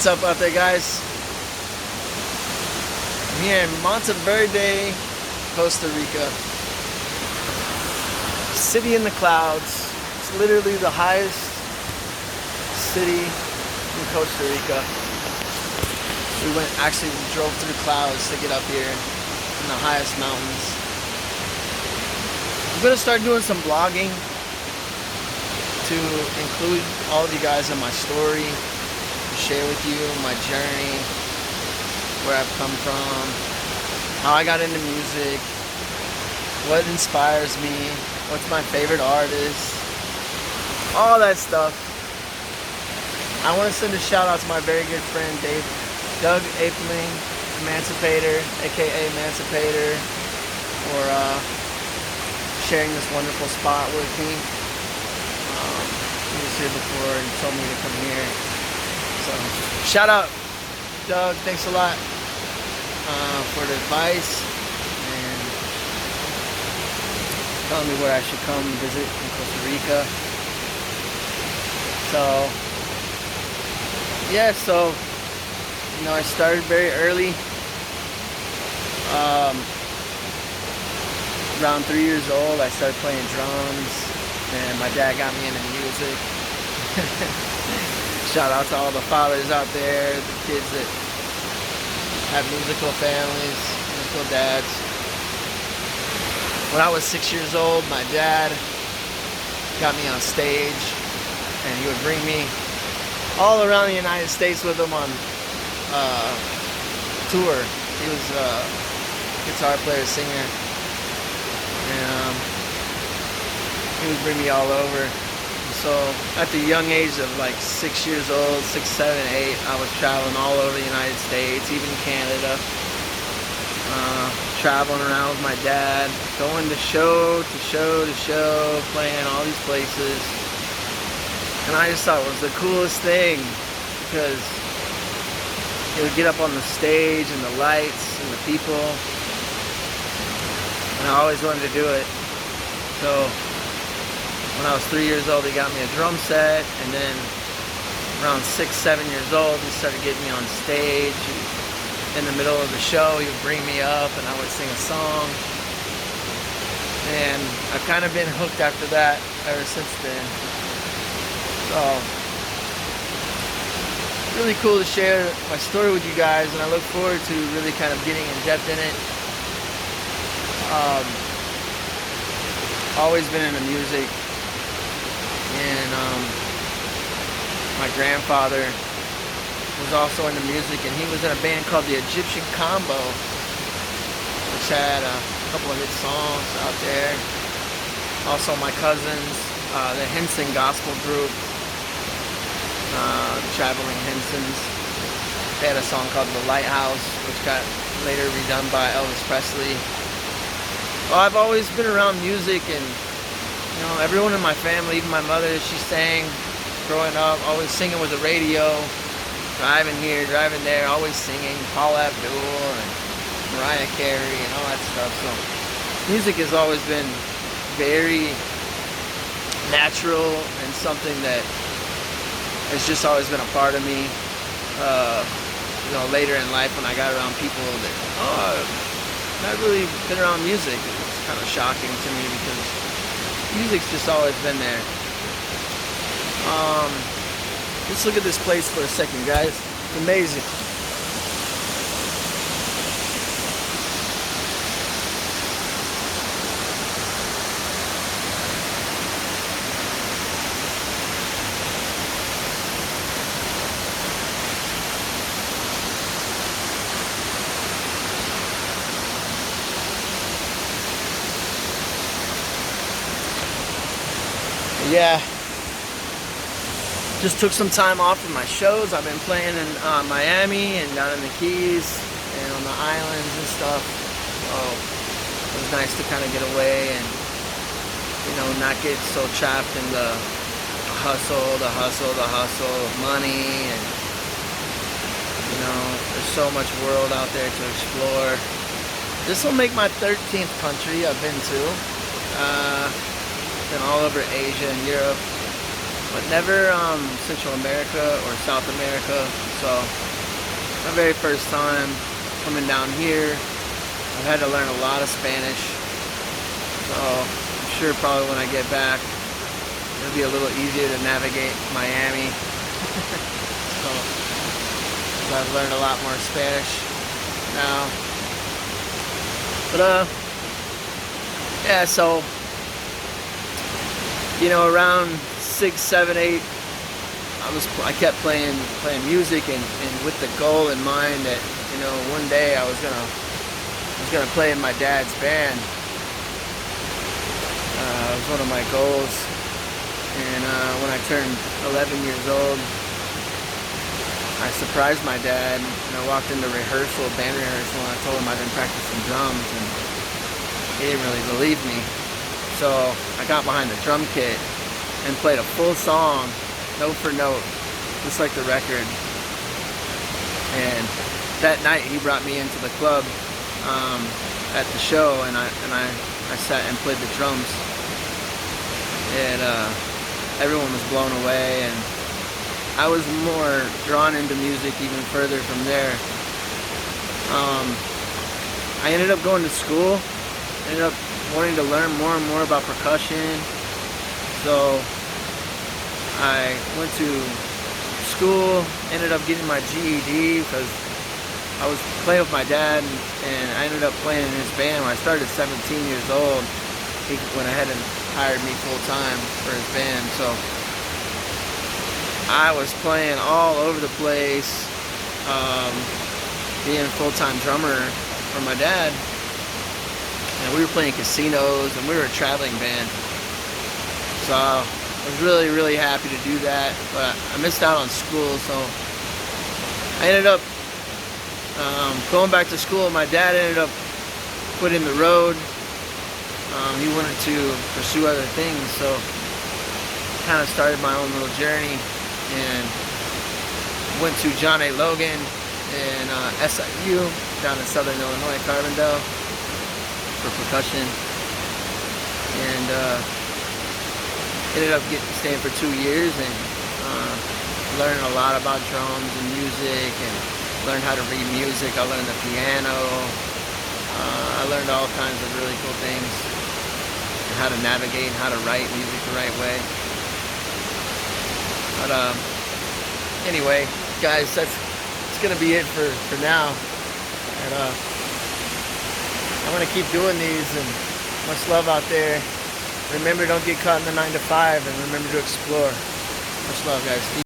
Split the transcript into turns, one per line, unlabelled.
What's up out there, guys? I'm here in Monteverde, Costa Rica. City in the clouds. It's literally the highest city in Costa Rica. We drove through clouds to get up here in the highest mountains. I'm gonna start doing some vlogging to include all of you guys in my story, to share with you my journey, where I've come from, how I got into music, what inspires me, what's my favorite artist, all that stuff. I want to send a shout out to my very good friend Doug Apling, Emancipator, aka Emancipator, for sharing this wonderful spot with me. He was here before and told me to come here. So shout out Doug, thanks a lot for the advice and telling me where I should come visit in Costa Rica. So yeah, I started very early. Around 3 years old, I started playing drums, and my dad got me into music. Shout out to all the fathers out there, the kids that have musical families, musical dads. When I was 6 years old, my dad got me on stage, and he would bring me all around the United States with him on tour. He was a guitar player, singer, and he would bring me all over. So at the young age of like 6 years old, 6, 7, 8, I was traveling all over the United States, even Canada. Traveling around with my dad, going to show to show to show, playing all these places. And I just thought it was the coolest thing, because he would get up on the stage and the lights and the people, and I always wanted to do it. So when I was 3 years old, he got me a drum set, and then around 6, 7 years old, he started getting me on stage. In the middle of the show, he would bring me up, and I would sing a song. And I've kind of been hooked after that ever since then. So really cool to share my story with you guys, and I look forward to really kind of getting in depth in it. Always been into music, and my grandfather was also into music, and he was in a band called the Egyptian Combo, which had a couple of hit songs out there. Also my cousins, the Hinson gospel group, the Traveling Hinsons, they had a song called The Lighthouse, which got later redone by Elvis Presley. Well, I've always been around music, and everyone in my family, even my mother, she sang growing up, always singing with the radio, driving here, driving there, always singing Paula Abdul and Mariah Carey and all that stuff. So music has always been very natural and something that has just always been a part of me. Later in life, when I got around people that, I've not really been around music, it's kind of shocking to me, because music's just always been there. Let's look at this place for a second, guys. It's amazing. Yeah, just took some time off from my shows. I've been playing in Miami and down in the Keys and on the islands and stuff. So it was nice to kind of get away and not get so trapped in the hustle of money, and there's so much world out there to explore. This will make my 13th country I've been to. Been all over Asia and Europe. but never Central America or South America. So my very first time coming down here, I've had to learn a lot of Spanish. So I'm sure probably when I get back, it'll be a little easier to navigate Miami. So I've learned a lot more Spanish now. But yeah, so around 6, 7, 8, I kept playing music and with the goal in mind that one day I was gonna play in my dad's band. It was one of my goals. And when I turned 11 years old, I surprised my dad, and I walked into band rehearsal, and I told him I'd been practicing drums, and he didn't really believe me. So I got behind the drum kit and played a full song, note for note, just like the record. And that night he brought me into the club at the show, and I sat and played the drums, and everyone was blown away, and I was more drawn into music even further from there. I ended up going to school, ended up wanting to learn more and more about percussion. So I went to school, ended up getting my GED because I was playing with my dad, and I ended up playing in his band. When I started at 17 years old, he went ahead and hired me full time for his band. So I was playing all over the place, being a full-time drummer for my dad. And we were playing casinos, and we were a traveling band. So I was really, really happy to do that, but I missed out on school, so I ended up going back to school. My dad ended up quitting the road. He wanted to pursue other things, so kind of started my own little journey and went to John A. Logan in SIU down in Southern Illinois, Carbondale, for percussion, and ended up staying for 2 years and learning a lot about drums and music, and learned how to read music. I learned the piano. I learned all kinds of really cool things, and how to navigate and how to write music the right way. But anyway, guys, that's gonna be it for now. And I'm gonna keep doing these, and much love out there. Remember, don't get caught in the 9 to 5, and remember to explore. Much love, guys.